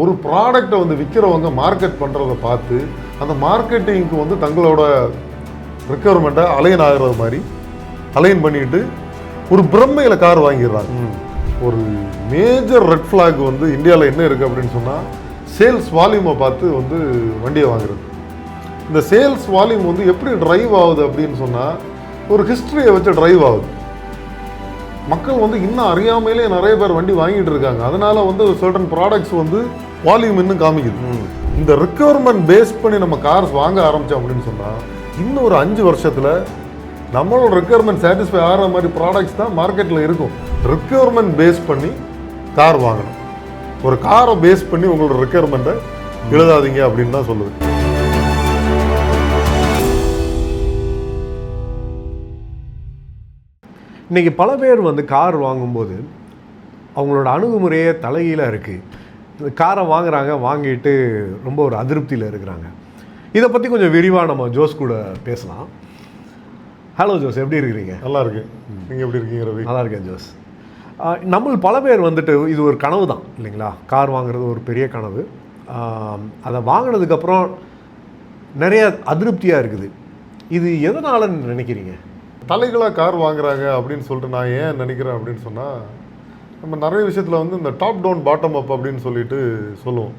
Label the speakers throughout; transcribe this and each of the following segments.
Speaker 1: ஒரு ப்ராடக்டை வந்து விற்கிறவங்க மார்க்கெட் பண்ணுறதை பார்த்து அந்த மார்க்கெட்டிங்க்கு வந்து தங்களோட ரெக்குயர்மெண்ட்டை அலைன் ஆகிறது மாதிரி அலைன் பண்ணிட்டு ஒரு பிரம்மையில் கார் வாங்கிடுறாங்க. ஒரு மேஜர் ரெட் ஃப்ளாக் வந்து இந்தியாவில் என்ன இருக்குது அப்படின்னு சொன்னால் சேல்ஸ் வால்யூமை பார்த்து வந்து வண்டியை வாங்குறது. இந்த சேல்ஸ் வால்யூம் வந்து எப்படி ட்ரைவ் ஆகுது அப்படின்னு சொன்னால் ஒரு ஹிஸ்ட்ரியை வச்சு ட்ரைவ் ஆகுது. மக்கள் வந்து இன்னும் அறியாமையிலே நிறைய பேர் வண்டி வாங்கிட்டு இருக்காங்க. அதனால வந்து சர்டன் ப்ராடக்ட்ஸ் வந்து வால்யூம் இன்னும் காமிக்குது. இந்த ரெக்குயர்மெண்ட் பேஸ் பண்ணி நம்ம கார்ஸ் வாங்க ஆரம்பித்தோம் அப்படின்னு சொன்னால் இன்னும் ஒரு 5 வருஷத்தில் நம்மளோட ரெக்குயர்மெண்ட் சாட்டிஸ்ஃபை ஆகிற மாதிரி ப்ராடக்ட்ஸ் தான் மார்க்கெட்டில் இருக்கும். ரெக்குயர்மெண்ட் பேஸ் பண்ணி கார் வாங்கணும். ஒரு காரை பேஸ் பண்ணி உங்களோட ரெக்குயர்மெண்ட்டை எழுதாதீங்க அப்படின்னு தான் சொல்லுது.
Speaker 2: இன்றைக்கி பல பேர் வந்து கார் வாங்கும்போது அவங்களோட அணுகுமுறையே தலைகீழாக இருக்குது. காரை வாங்குறாங்க, வாங்கிட்டு ரொம்ப ஒரு அதிருப்தியில் இருக்கிறாங்க. இதை பற்றி கொஞ்சம் விரிவாக நம்ம ஜோஸ் கூட பேசலாம். ஹலோ ஜோஸ், எப்படி இருக்கிறீங்க?
Speaker 1: நல்லா இருக்கு. நீங்கள் எப்படி இருக்கீங்க ரவி?
Speaker 2: நல்லா இருக்கேன் ஜோஸ். நம்ம பல பேர் வந்துட்டு இது ஒரு கனவு தான் இல்லைங்களா? கார் வாங்குறது ஒரு பெரிய கனவு. அதை வாங்கினதுக்கப்புறம் நிறைய அதிருப்தியாக இருக்குது. இது எதனாலன்னு நினைக்கிறீங்க?
Speaker 1: தலைகளாக கார் வாங்குறாங்க அப்படின்னு சொல்லிட்டு நான் ஏன் நினைக்கிறேன் அப்படின்னு சொன்னால், நம்ம நிறைய விஷயத்தில் வந்து இந்த டாப் டவுன் பாட்டம் அப் அப்படின்னு சொல்லிட்டு சொல்லுவோம்.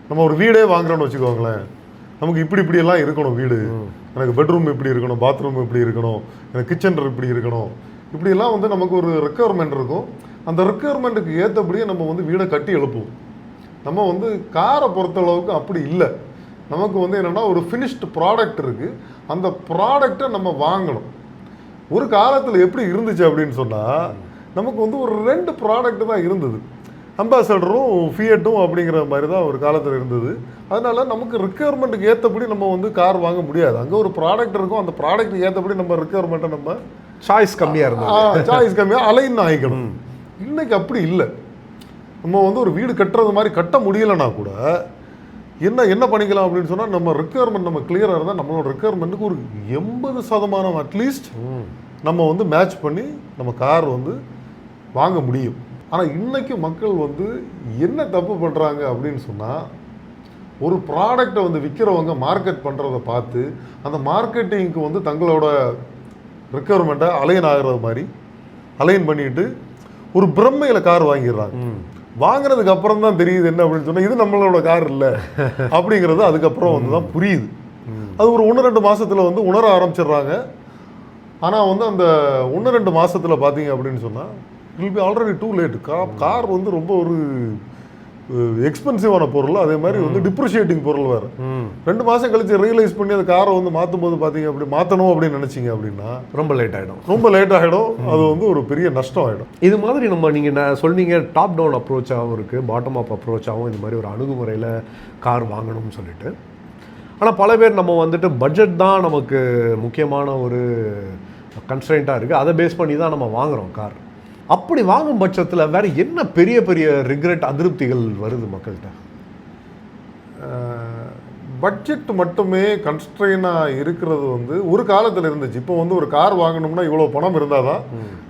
Speaker 1: நம்ம ஒரு வீடே வாங்குறோன்னு வச்சுக்கோங்களேன், நமக்கு இப்படியெல்லாம் இருக்கணும் வீடு, எனக்கு பெட்ரூம் இப்படி இருக்கணும், பாத்ரூம் இப்படி இருக்கணும், எனக்கு கிச்சன் இப்படி இருக்கணும், இப்படியெல்லாம் வந்து நமக்கு ஒரு ரெக்குயர்மெண்ட் இருக்கும். அந்த ரெக்குயர்மெண்ட்டுக்கு ஏற்றபடியே நம்ம வந்து வீடை கட்டி எழுப்புவோம். நம்ம வந்து காரை பொறுத்தளவுக்கு அப்படி இல்லை. நமக்கு வந்து என்னென்னா ஒரு ஃபினிஷ்டு ப்ராடக்ட் இருக்குது, அந்த ப்ராடக்டை நம்ம வாங்கணும். ஒரு காலத்தில் எப்படி இருந்துச்சு அப்படின்னு சொன்னால், நமக்கு வந்து ஒரு 2 ப்ராடக்ட் தான் இருந்தது. அம்பாசடரும் ஃபியட்டும் அப்படிங்கிற மாதிரி தான் ஒரு காலத்தில் இருந்தது. அதனால் நமக்கு ரெக்குயர்மெண்ட்டுக்கு ஏற்றபடி நம்ம வந்து கார் வாங்க முடியாது. அங்கே ஒரு ப்ராடக்ட் இருக்கும், அந்த ப்ராடக்ட்டுக்கு ஏற்றபடி நம்ம ரெக்குயர்மெண்ட்டை நம்ம
Speaker 2: சாய்ஸ் கம்மியாக இருந்தது,
Speaker 1: சாய்ஸ் கம்மியாக அலைன் ஆகிக்கணும். இன்றைக்கி அப்படி இல்லை. நம்ம வந்து ஒரு வீடு கட்டுறது மாதிரி கட்ட முடியலைன்னா கூட என்ன பண்ணிக்கலாம் அப்படின்னு சொன்னால், நம்ம ரெக்குயர்மெண்ட் நம்ம கிளியராக இருந்தால் நம்மளோட ரெக்குயர்மெண்ட்டுக்கு ஒரு 80% அட்லீஸ்ட் நம்ம வந்து மேட்ச் பண்ணி நம்ம கார் வந்து வாங்க முடியும். ஆனால் இன்றைக்கி மக்கள் வந்து என்ன தப்பு பண்ணுறாங்க அப்படின்னு சொன்னால், ஒரு ப்ராடக்டை வந்து விற்கிறவங்க மார்க்கெட் பண்ணுறதை பார்த்து அந்த மார்க்கெட்டிங்க்கு வந்து தங்களோட ரெக்குயர்மெண்ட்டை அலைன் ஆகிறது மாதிரி அலைன் பண்ணிட்டு ஒரு பிரம்மையில் கார் வாங்கிடுறாங்க. வாங்கினதுக்கு அப்புறம் தான் தெரியுது என்ன அப்படின்னு சொன்னால், இது நம்மளோட கார் இல்லை அப்படிங்கிறது அதுக்கப்புறம் வந்து தான் புரியுது. அது ஒரு 1-2 மாதத்தில் வந்து உணர ஆரம்பிச்சிடுறாங்க. ஆனால் வந்து அந்த 1-2 மாதத்தில் பார்த்தீங்க அப்படின்னு சொன்னால் it will be already too late. Car வந்து ரொம்ப ஒரு எக்ஸ்பென்சிவான பொருள், அதே மாதிரி வந்து டிப்ரிஷியேட்டிங் பொருள் வேறு. 2 மாதம் கழிச்சு ரியலைஸ் பண்ணி அந்த காரை வந்து மாற்றும் போது பார்த்தீங்க அப்படி மாற்றணும் அப்படின்னு நினச்சிங்க அப்படின்னா
Speaker 2: ரொம்ப லேட் ஆகிடும்.
Speaker 1: அது வந்து ஒரு பெரிய நஷ்டம் ஆகிடும்.
Speaker 2: இது மாதிரி நீங்கள் சொன்னீங்க, டாப் டவுன் அப்ரோச்சாகவும் இருக்குது, பாட்டம் அப் அப்ரோச்சாகவும் இந்த மாதிரி ஒரு அணுகுமுறையில் கார் வாங்கணும்னு சொல்லிட்டு. ஆனால் பல பேர் நம்ம வந்துட்டு பட்ஜெட் தான் நமக்கு முக்கியமான ஒரு கன்ஸ்ட்ரெயின்ட்டாக இருக்குது, அதை பேஸ் பண்ணி தான் நம்ம வாங்குகிறோம் கார். அப்படி வாங்கும் பட்சத்தில் வேறு என்ன பெரிய பெரிய ரிக்ரெட், அதிருப்திகள் வருது மக்கள்கிட்ட?
Speaker 1: பட்ஜெட் மட்டுமே கன்ஸ்ட்ரெயினாக இருக்கிறது வந்து ஒரு காலத்தில் இருந்துச்சு. இப்போ வந்து ஒரு கார் வாங்கணும்னா இவ்வளோ பணம் இருந்தால் தான்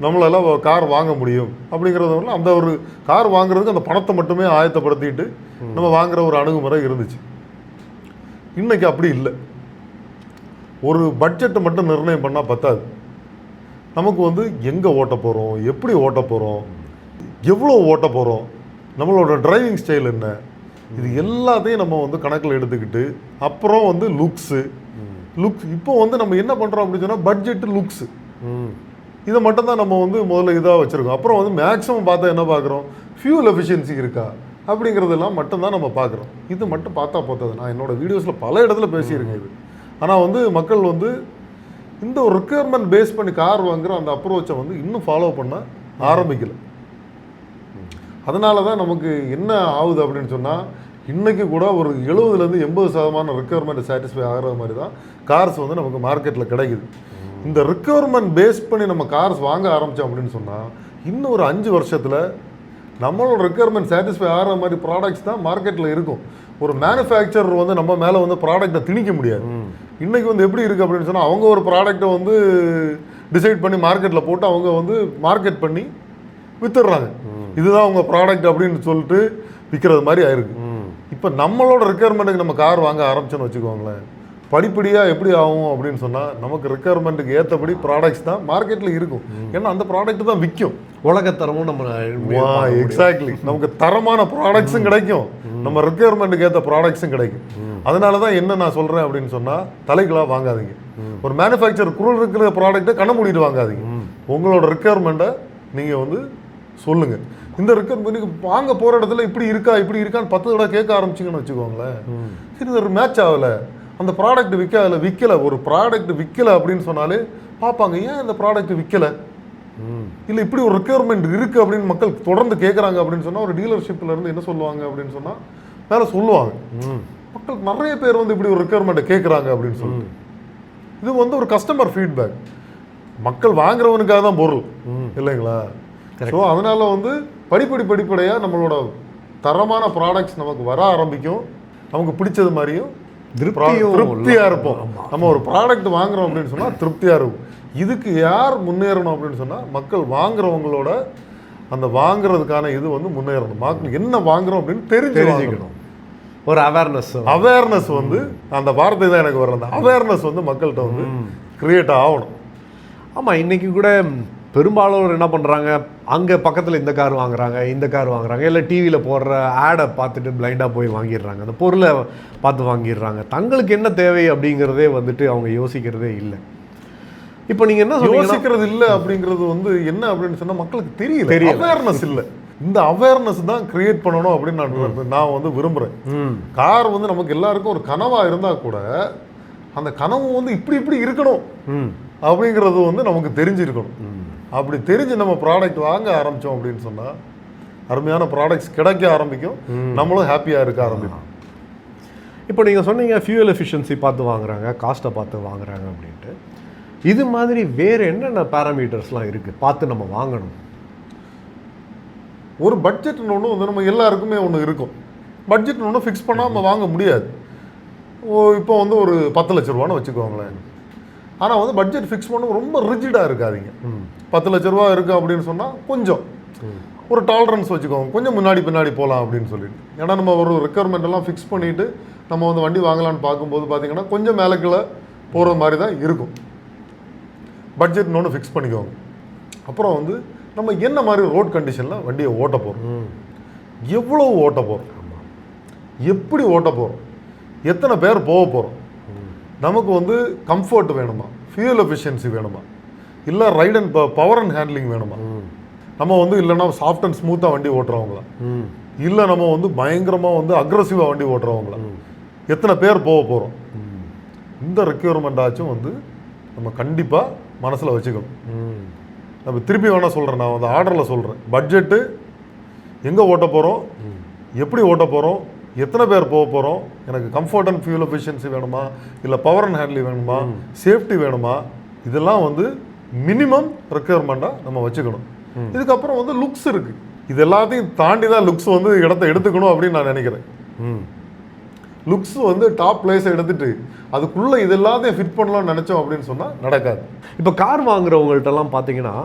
Speaker 1: நம்மளால கார் வாங்க முடியும் அப்படிங்கிறது. அந்த ஒரு கார் வாங்குறதுக்கு அந்த பணத்தை மட்டுமே ஆயத்தப்படுத்திட்டு நம்ம வாங்குகிற ஒரு அணுகுமுறை இருந்துச்சு. இன்றைக்கி அப்படி இல்லை. ஒரு பட்ஜெட்டை மட்டும் நிர்ணயம் பண்ணால் பத்தாது. நமக்கு வந்து எங்கே ஓட்ட போகிறோம், எப்படி ஓட்ட போகிறோம், எவ்வளோ ஓட்ட போகிறோம், நம்மளோட டிரைவிங் ஸ்டைல் என்ன, இது எல்லாத்தையும் நம்ம வந்து கணக்கில் எடுத்துக்கிட்டு அப்புறம் வந்து லுக்ஸ் இப்போ வந்து நம்ம என்ன பண்ணுறோம் அப்படின்னு சொன்னால் பட்ஜெட்டு லுக்ஸு இதை மட்டும்தான் நம்ம வந்து முதல்ல இதாக வச்சுருக்கோம். அப்புறம் வந்து மேக்ஸிமம் பார்த்தா என்ன பார்க்குறோம், ஃபியூல் எஃபிஷியன்சி இருக்கா அப்படிங்கிறதெல்லாம் மட்டும்தான் நம்ம பார்க்குறோம். இது மட்டும் பார்த்தா போகிறது. நான் என்னோடய வீடியோஸில் பல இடத்துல பேசியிருக்கேன் இது. ஆனால் வந்து மக்கள் வந்து இந்த ஒரு ரெக்குயர்மெண்ட் பேஸ் பண்ணி கார் வாங்குகிற அந்த அப்ரோச்சை வந்து இன்னும் ஃபாலோ பண்ண ஆரம்பிக்கலை. அதனால தான் நமக்கு என்ன ஆகுது அப்படின்னு சொன்னால், இன்றைக்கி கூட ஒரு 70-80% ரெக்குயர்மெண்ட் சாட்டிஸ்ஃபை ஆகிற மாதிரி தான் கார்ஸ் வந்து நமக்கு மார்க்கெட்டில் கிடைக்குது. இந்த ரெக்குயர்மெண்ட் பேஸ் பண்ணி நம்ம கார்ஸ் வாங்க ஆரம்பித்தோம் அப்படின்னு சொன்னால் இன்னும் ஒரு 5 வருஷத்தில் நம்மளோட ரெக்குயர்மெண்ட் சாட்டிஸ்ஃபை ஆகிற மாதிரி ப்ராடக்ட்ஸ் தான் மார்க்கெட்டில் இருக்கும். ஒரு மேனுஃபேக்சரர் வந்து நம்ம மேலே வந்து ப்ராடக்டை திணிக்க முடியாது. இன்றைக்கி வந்து எப்படி இருக்குது அப்படின்னு சொன்னால், அவங்க ஒரு ப்ராடக்டை வந்து டிசைட் பண்ணி மார்க்கெட்டில் போட்டு அவங்க வந்து மார்க்கெட் பண்ணி வித்துடுறாங்க. இதுதான் உங்கள் ப்ராடக்ட் அப்படின்னு சொல்லிட்டு விற்கிறது மாதிரி ஆயிருக்கு. இப்போ நம்மளோட ரெக்குயர்மெண்ட்டுக்கு நம்ம கார் வாங்க ஆரம்பிச்சோன்னு வச்சுக்கோங்களேன், படிப்படியாக எப்படி ஆகும் அப்படின்னு சொன்னால் நமக்கு ரெக்குயர்மெண்ட்டுக்கு ஏற்றபடி ப்ராடக்ட்ஸ் தான் மார்க்கெட்டில் இருக்கும். ஏன்னா அந்த ப்ராடக்ட் தான் விற்கும்.
Speaker 2: உலகத்தரமும் நம்ம
Speaker 1: எக்ஸாக்ட்லி நமக்கு தரமான ப்ராடக்ட்ஸும் கிடைக்கும், நம்ம ரெக்குயர்மெண்ட்டுக்கு ஏற்ற ப்ராடக்ட்ஸும் கிடைக்கும். அதனால தான் என்ன நான் சொல்கிறேன் அப்படின்னு சொன்னால், தலைகளாக வாங்காதீங்க. ஒரு மேனுஃபேக்சர் குரல் இருக்கிற ப்ராடக்ட்டை கண்ண மூடிட்டு வாங்காதீங்க. உங்களோட ரெக்குயர்மெண்ட்டை நீங்கள் வந்து சொல்லுங்கள். இந்த ரெக்குயர்மெண்ட் வாங்க போகிற இடத்துல இப்படி இருக்கான்னு 10 தடவை கேட்க ஆரம்பிச்சிங்கன்னு வச்சுக்கோங்களேன், சரி ஒரு மேட்ச் ஆகலை, அந்த ப்ராடக்ட் விற்கலை. ஒரு ப்ராடக்ட் விற்கலை அப்படின்னு சொன்னாலே பார்ப்பாங்க, ஏன் இந்த ப்ராடக்ட் விற்கலை, இல்லை இப்படி ஒரு ரெக்குயர்மெண்ட் இருக்குது அப்படின்னு மக்கள் தொடர்ந்து கேட்குறாங்க அப்படின்னு சொன்னால், ஒரு டீலர்ஷிப்பில் இருந்து என்ன சொல்லுவாங்க அப்படின்னு சொன்னால் மேலே சொல்லுவாங்க, மக்கள் நிறைய பேர் வந்து இப்படி ஒரு ரெக்குயர்மெண்ட்டை கேட்குறாங்க அப்படின்னு சொல்லிட்டு. இது வந்து ஒரு கஸ்டமர் ஃபீட்பேக், மக்கள் வாங்குறவனுக்காக தான் பொருள் இல்லைங்களா? ஸோ அதனால வந்து படிப்படியாக நம்மளோட தரமான ப்ராடக்ட்ஸ் நமக்கு வர ஆரம்பிக்கும், நமக்கு பிடிச்சது மாதிரியும் திருப்தியாக இருப்போம். நம்ம ஒரு ப்ராடக்ட் வாங்குறோம் அப்படின்னு சொன்னால் திருப்தியாக இருக்கும். இதுக்கு யார் முன்னேறணும் அப்படின்னு சொன்னால், மக்கள் வாங்குறவங்களோட அந்த வாங்குறதுக்கான இது வந்து முன்னேறணும். மக்கள் என்ன வாங்குறோம் அப்படின்னு தெரிஞ்சுக்கணும்.
Speaker 2: ஒரு
Speaker 1: அவேர்னஸ் வந்து அந்த வார்த்தை தான் எனக்கு வரல. அந்த அவேர்னஸ் வந்து மக்கள்கிட்ட வந்து கிரியேட் ஆகணும்.
Speaker 2: ஆமாம், இன்றைக்கி கூட பெரும்பாலும் என்ன பண்ணுறாங்க, அங்கே பக்கத்தில் இந்த கார் வாங்குறாங்க, இல்லை டிவியில் போடுற ஆடை பார்த்துட்டு பிளைண்டாக போய் வாங்கிடுறாங்க, அந்த பொருளை பார்த்து வாங்கிடுறாங்க. தங்களுக்கு என்ன தேவை அப்படிங்கிறதே வந்துட்டு அவங்க யோசிக்கிறதே இல்லை. இப்போ நீங்கள் என்ன
Speaker 1: யோசிக்கிறது இல்லை அப்படிங்கிறது வந்து என்ன அப்படின்னு சொன்னால், மக்களுக்கு தெரியல, அவேர்னஸ் இல்லை. இந்த அவேர்னஸ் தான் கிரியேட் பண்ணணும் அப்படின்னு நான் வந்து விரும்புகிறேன். கார் வந்து நமக்கு எல்லாருக்கும் ஒரு கனவாக இருந்தால் கூட அந்த கனவு வந்து இப்படி இருக்கணும் அப்படிங்கிறது வந்து நமக்கு தெரிஞ்சிருக்கணும். அப்படி தெரிஞ்சு நம்ம ப்ராடக்ட் வாங்க ஆரம்பித்தோம் அப்படின்னு சொன்னால் அருமையான ப்ராடக்ட்ஸ் கிடைக்க ஆரம்பிக்கும், நம்மளும் ஹாப்பியாக இருக்க ஆரம்பிக்கும்.
Speaker 2: இப்போ நீங்கள் சொன்னீங்க ஃபியூயல் எஃபிஷியன்சி பார்த்து வாங்குறாங்க, காஸ்ட்டை பார்த்து வாங்குறாங்க அப்படின்ட்டு. இது மாதிரி வேறு என்னென்ன பேராமீட்டர்ஸ்லாம் இருக்குது பார்த்து நம்ம வாங்கணும்?
Speaker 1: ஒரு பட்ஜெட்னு ஒன்று வந்து நம்ம எல்லாருக்குமே ஒன்று இருக்கும். பட்ஜெட்னு ஒன்று ஃபிக்ஸ் பண்ணாமல் வாங்க முடியாது. இப்போ வந்து ஒரு 10 லட்ச ரூபான்னு வச்சுக்கோங்களேன். ஆனால் வந்து பட்ஜெட் ஃபிக்ஸ் பண்ண ரொம்ப ரிஜிடாக இருக்காதிங்க. 10 லட்ச ரூபா இருக்குது அப்படின்னு சொன்னால் கொஞ்சம் ஒரு டாலரன்ஸ் வச்சுக்கோங்க, கொஞ்சம் முன்னாடி பின்னாடி போகலாம் அப்படின்னு சொல்லிட்டு. ஏன்னா நம்ம ஒரு ரெக்குயர்மெண்ட் எல்லாம் ஃபிக்ஸ் பண்ணிவிட்டு நம்ம வந்து வண்டி வாங்கலான்னு பார்க்கும்போது பார்த்தீங்கன்னா கொஞ்சம் மேலக்குள்ள போகிற மாதிரி தான் இருக்கும். பட்ஜெட்னு ஒன்று ஃபிக்ஸ் பண்ணிக்கோங்க. அப்புறம் வந்து நம்ம என்ன மாதிரி ரோட் கண்டிஷனில் வண்டியை ஓட்ட போகிறோம், எவ்வளோ ஓட்ட போகிறோம், எப்படி ஓட்ட போகிறோம், எத்தனை பேர் போக போகிறோம், நமக்கு வந்து கம்ஃபர்ட் வேணுமா, ஃபியூயல் எஃபிஷியன்சி வேணுமா, இல்லை right and power and handling வேணுமா, நம்ம வந்து இல்லைன்னா சாஃப்ட் அண்ட் ஸ்மூத்தாக வண்டி ஓட்டுறவங்களா, இல்லை நம்ம வந்து பயங்கரமாக வந்து அக்ரஸிவாக வண்டி ஓட்டுறவங்களா, எத்தனை பேர் போக போகிறோம், இந்த ரெக்யூர்மெண்ட் ஆச்சும் வந்து நம்ம கண்டிப்பாக மனசில் வச்சுக்கணும். நம்ம திருப்பி வேணால் சொல்கிறேன், நான் வந்து ஆர்டரில் சொல்கிறேன். பட்ஜெட்டு, எங்கே ஓட்ட போகிறோம், எப்படி ஓட்ட போகிறோம், எத்தனை பேர் போக போகிறோம், எனக்கு கம்ஃபர்ட் அண்ட் ஃபியூல் எஃபிஷியன்சி வேணுமா, இல்லை பவர் அண்ட் ஹேண்ட்லிங் வேணுமா, சேஃப்டி வேணுமா, இதெல்லாம் வந்து மினிமம் ரெக்யர்மெண்ட்டாக நம்ம வச்சுக்கணும். இதுக்கப்புறம் வந்து லுக்ஸ் இருக்குது. இது எல்லாத்தையும் தாண்டி தான் லுக்ஸ் வந்து இடத்த எடுத்துக்கணும் அப்படின்னு நான் நினைக்கிறேன். லுக்ஸ் வந்து டாப் பிளேஸை எடுத்துட்டு அதுக்குள்ளே இது எல்லாத்தையும் ஃபிட் பண்ணலாம்னு நினச்சோம் அப்படின்னு சொன்னால் நடக்காது.
Speaker 2: இப்போ கார் வாங்குறவங்கள்ட்டெல்லாம் பார்த்தீங்கன்னா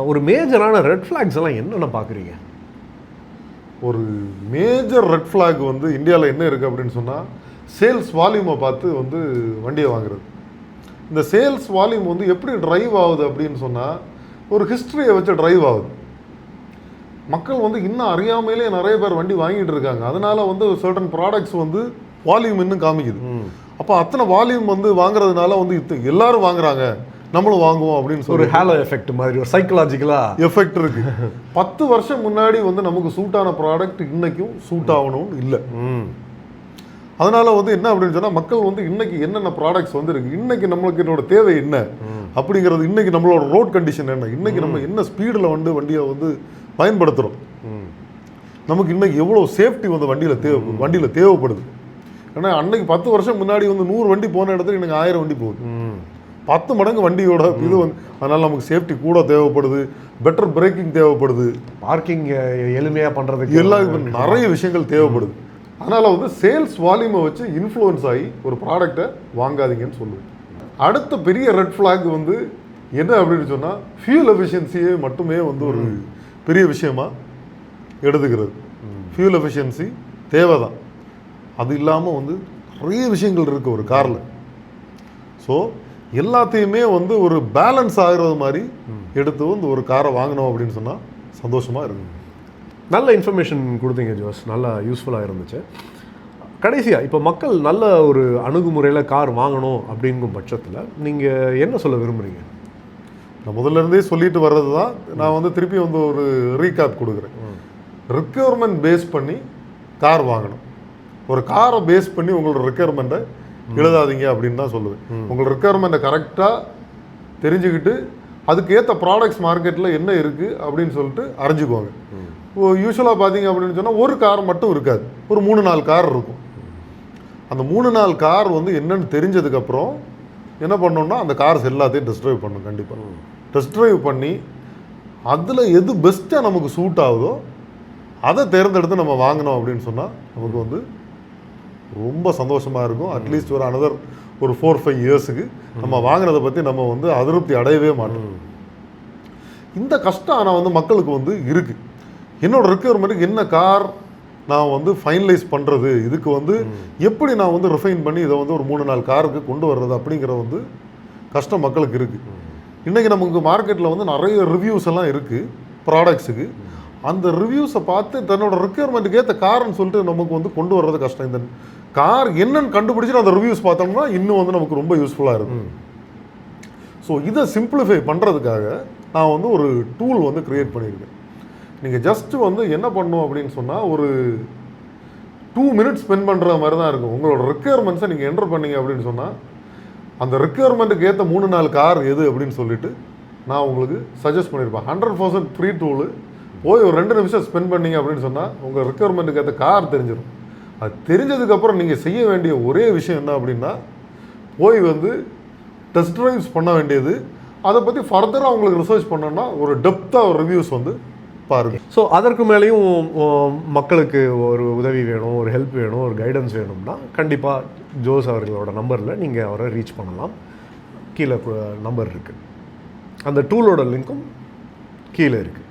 Speaker 2: ஒரு மேஜரான ரெட் ஃப்ளாக்ஸ் எல்லாம் என்னென்ன பார்க்குறீங்க?
Speaker 1: ஒரு மேஜர் ரெட் ஃப்ளாக் வந்து இந்தியாவில் என்ன இருக்குது அப்படின்னு சொன்னால், சேல்ஸ் வால்யூமை பார்த்து வந்து வண்டியை வாங்குறது. இந்த சேல்ஸ் வால்யூம் வந்து எப்படி ட்ரைவ் ஆகுது அப்படின்னு சொன்னால், ஒரு ஹிஸ்ட்ரியை வச்சு ட்ரைவ் ஆகுது. மக்கள் வந்து இன்னும் அறியாமையிலே நிறைய பேர் வண்டி வாங்கிட்டு இருக்காங்க. அதனால வந்து சர்டன் ப்ராடக்ட்ஸ் வந்து வால்யூம் இன்னும் காமிக்குது. அப்போ அத்தனை வால்யூம் வந்து வாங்குறதுனால வந்து எல்லாரும் வாங்குறாங்க, நம்மளும் வாங்குவோம் அப்படின்னு சொல்லி
Speaker 2: ஒரு ஹேலோ எஃபெக்ட் மாதிரி ஒரு சைக்கலாஜிக்கலாக
Speaker 1: எஃபெக்ட் இருக்கு. 10 வருஷம் முன்னாடி வந்து நமக்கு சூட்டான ப்ராடக்ட் இன்னைக்கும் சூட் ஆகணும்னு இல்லை. அதனால வந்து என்ன அப்படின்னு சொன்னால், மக்கள் வந்து இன்னைக்கு என்னென்ன ப்ராடக்ட்ஸ் வந்து இருக்கு, இன்னைக்கு நம்மளுக்கு என்னோட தேவை என்ன அப்படிங்கிறது, இன்னைக்கு நம்மளோட ரோட் கண்டிஷன் என்ன, இன்னைக்கு நம்ம என்ன ஸ்பீடில் வந்து வண்டியை வந்து பயன்படுத்துகிறோம், நமக்கு இன்னைக்கு எவ்வளோ சேஃப்டி வந்து வண்டியில் தேவைப்படுது. ஏன்னா அன்னைக்கு 10 வருஷம் முன்னாடி வந்து 100 வண்டி போன இடத்துல இன்னைக்கு 1000 வண்டி போகுது. 10 மடங்கு வண்டியோட இது வந்து, அதனால நமக்கு சேஃப்டி கூட தேவைப்படுது, பெட்டர் பிரேக்கிங் தேவைப்படுது,
Speaker 2: பார்க்கிங் எளிமையாக பண்ணுறதுக்கு
Speaker 1: எல்லாம் நிறைய விஷயங்கள் தேவைப்படுது. அதனால் வந்து சேல்ஸ் வால்யூமை வச்சு இன்ஃப்ளூயன்ஸ் ஆகி ஒரு ப்ராடக்டை வாங்காதீங்கன்னு சொல்லுவேன். அடுத்த பெரிய ரெட் ஃப்ளாக் வந்து என்ன அப்படின்னு சொன்னால், ஃபியூல் எஃபிஷியன்சியே மட்டுமே வந்து ஒரு பெரிய விஷயமா எடுத்துக்கிறது. ஃபியூல் எஃபிஷியன்சி தேவை தான். அது இல்லாமல் வந்து நிறைய விஷயங்கள் இருக்குது ஒரு காரில். ஸோ எல்லாத்தையுமே வந்து ஒரு பேலன்ஸ் ஆகிறது மாதிரி எடுத்து வந்து ஒரு காரை வாங்கினோம் அப்படின்னு சொன்னால் சந்தோஷமாக இருக்கும்.
Speaker 2: நல்ல இன்ஃபர்மேஷன் கொடுத்தீங்க ஜோஸ், நல்லா யூஸ்ஃபுல்லாக இருந்துச்சு. கடைசியாக இப்போ மக்கள் நல்ல ஒரு அணுகுமுறையில் கார் வாங்கணும் அப்படிங்கும் பட்சத்தில் நீங்கள் என்ன சொல்ல விரும்புகிறீங்க?
Speaker 1: நான் முதல்ல இருந்தே சொல்லிட்டு வர்றது தான். நான் வந்து திருப்பி வந்து ஒரு ரீகேப் கொடுக்குறேன். ரெக்யர்மெண்ட் பேஸ் பண்ணி கார் வாங்கணும். ஒரு காரை பேஸ் பண்ணி உங்களோட ரெக்யர்மெண்ட்டை எழுதாதீங்க அப்படின்னு தான் சொல்லுவேன். உங்களோட ரெக்யர்மெண்ட்டை கரெக்டாக தெரிஞ்சுக்கிட்டு அதுக்கு ஏற்ற ப்ராடக்ட்ஸ் மார்க்கெட்டில் என்ன இருக்குது அப்படின்னு சொல்லிட்டு அறிஞ்சுக்குவாங்க. யூஸ்வலாக பார்த்தீங்க அப்படின்னு சொன்னால் ஒரு கார் மட்டும் இருக்காது, ஒரு 3-4 கார் இருக்கும். அந்த 3-4 கார் வந்து என்னென்னு தெரிஞ்சதுக்கப்புறம் என்ன பண்ணோம்னா அந்த கார்ஸ் எல்லாத்தையும் டெஸ்ட் ட்ரைவ் பண்ணணும். கண்டிப்பாக டெஸ்ட் ட்ரைவ் பண்ணி அதில் எது பெஸ்ட்டாக நமக்கு சூட் ஆகுதோ அதை தேர்ந்தெடுத்து நம்ம வாங்கினோம் அப்படின்னு சொன்னால் நமக்கு வந்து ரொம்ப சந்தோஷமாக இருக்கும். அட்லீஸ்ட் ஒரு அனதர் ஒரு 4-5 இயர்ஸுக்கு நம்ம வாங்கினதை பற்றி நம்ம வந்து அதிருப்தி அடையவே மாட்டோம். இந்த கஷ்டம் ஆனால் வந்து மக்களுக்கு வந்து இருக்குது. என்னோட ரெக்யர்மெண்ட்டுக்கு என்ன கார் நான் வந்து ஃபைனலைஸ் பண்ணுறது, இதுக்கு வந்து எப்படி நான் வந்து ரிஃபைன் பண்ணி இதை வந்து ஒரு 3-4 காருக்கு கொண்டு வர்றது அப்படிங்கிற வந்து கஷ்டம் மக்களுக்கு இருக்குது. இன்றைக்கி நமக்கு மார்க்கெட்டில் வந்து நிறைய ரிவ்யூஸ் எல்லாம் இருக்குது ப்ராடக்ட்ஸுக்கு. அந்த ரிவ்யூஸை பார்த்து தன்னோட ரெக்யர்மெண்ட்டுக்கு ஏற்ற கார்னு சொல்லிட்டு நமக்கு வந்து கொண்டு வர்றது கஷ்டம். இந்த கார் என்னன்னு கண்டுபிடிச்சிட்டு அந்த ரிவ்யூஸ் பார்த்தோம்னா இன்னும் வந்து நமக்கு ரொம்ப யூஸ்ஃபுல்லாக இருக்கும். ஸோ இதை சிம்பிளிஃபை பண்ணுறதுக்காக நான் வந்து ஒரு டூல் வந்து க்ரியேட் பண்ணியிருக்கேன். நீங்கள் ஜஸ்ட்டு வந்து என்ன பண்ணணும் அப்படின்னு சொன்னால் ஒரு 2 minutes ஸ்பெண்ட் பண்ணுற மாதிரி தான் இருக்கும். உங்களோட ரெக்யர்மெண்ட்ஸை நீங்கள் என்டர் பண்ணீங்க அப்படின்னு சொன்னால் அந்த ரெக்யர்மெண்ட்டுக்கு ஏற்ற 3-4 கார் எது அப்படின்னு சொல்லிட்டு நான் உங்களுக்கு சஜஸ்ட் பண்ணியிருப்பேன். 100% ஃப்ரீ டூலு. போய் ஒரு 2 நிமிஷம் ஸ்பெண்ட் பண்ணீங்க அப்படின்னு சொன்னால் உங்கள் ரெக்யர்மெண்ட்டுக்கு ஏற்ற கார் தெரிஞ்சிடும். அது தெரிஞ்சதுக்கப்புறம் நீங்கள் செய்ய வேண்டிய ஒரே விஷயம் என்ன அப்படின்னா போய் வந்து டெஸ்ட் ட்ரைவ்ஸ் பண்ண வேண்டியது. அதை பற்றி ஃபர்தராக உங்களுக்கு ரிசர்ச் பண்ணோன்னா ஒரு டெப்த்தாக ஒரு ரிவ்யூஸ் வந்து பாருங்கள்.
Speaker 2: ஸோ அதற்கு மேலேயும் மக்களுக்கு ஒரு உதவி வேணும், ஒரு ஹெல்ப் வேணும், ஒரு கைடன்ஸ் வேணும்னா கண்டிப்பாக ஜோஸ் அவர்களோட நம்பரில் நீங்கள் அவரை ரீச் பண்ணலாம். கீழே நம்பர் இருக்குது, அந்த டூலோட லிங்க்கும் கீழே இருக்குது.